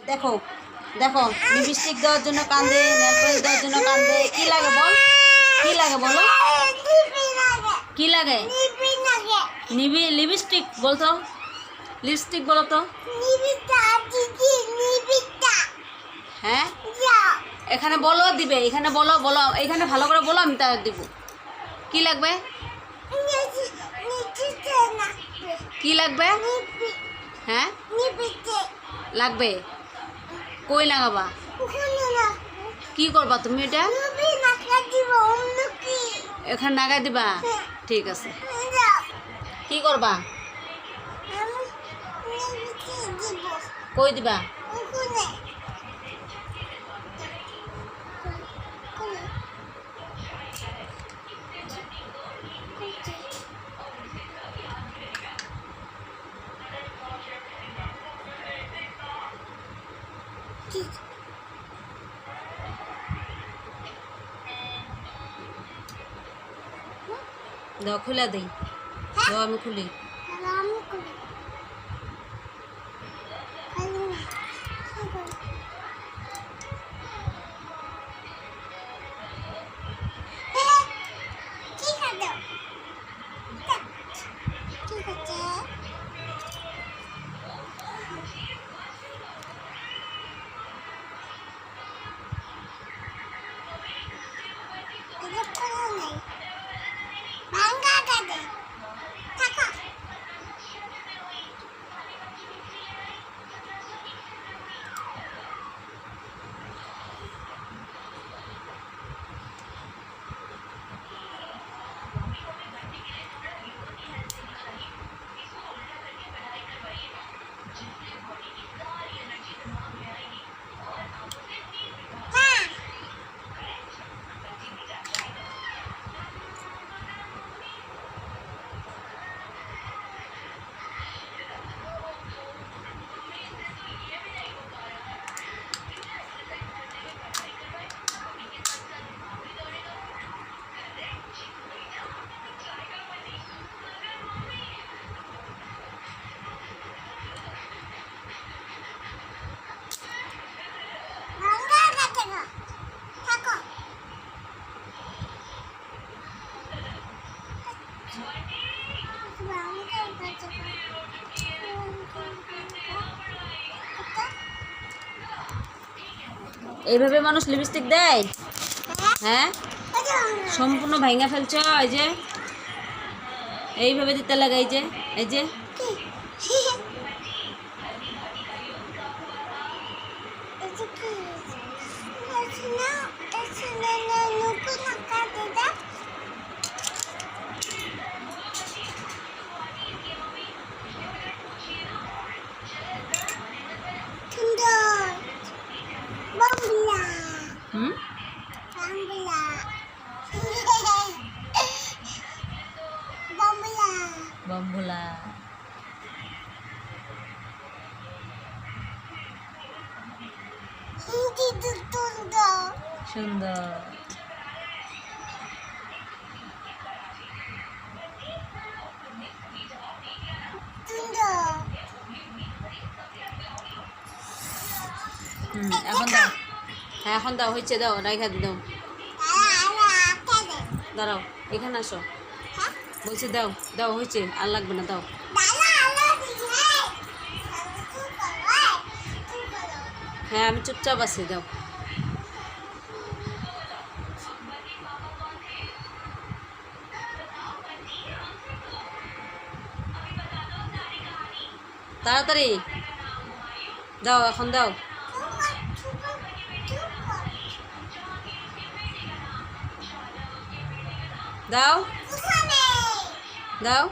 দেখো দেখো, লিপস্টিক দেওয়ার জন্য কান্দে, নেল পলিশ দেওয়ার জন্য কান্দে। কি লাগে বল, কি লাগে বলো, কি লাগে? নিবি লিপস্টিক বলতো, লিপস্টিক বলো তো। হ্যাঁ এখানে বলো দিবে, এখানে বলো, বলো এখানে ভালো করে বলো, আমি তার দিব। কি লাগবে, কি লাগবে? হ্যাঁ লাগবে, কই লাগাবা, কি করবা তুমি এটা? এখানে লাগাই দিবা, ঠিক আছে। কি করবা, কই দিবা? দাও, খুলে দেই, দাও আমি খুলি। এইভাবে মানুষ লিপস্টিক দেয়? হ্যাঁ সম্পূর্ণ ভাঙা ফেলছ, এই যে এইভাবে দিতে লাগে, এই যে এই যে বম্বুলা। সুন্দর, এখন দাও, হ্যাঁ এখন দাও, হয়েছে দাও, রাইখা দাও, দাঁড়াও এখানে আসো, বলছি দাও দাও, হয়েছে আর লাগবে না, দাও। হ্যাঁ আমি চুপচাপ আছি, দাও। তাড়াতাড়ি দাও, এখন দাও, দাও দাও।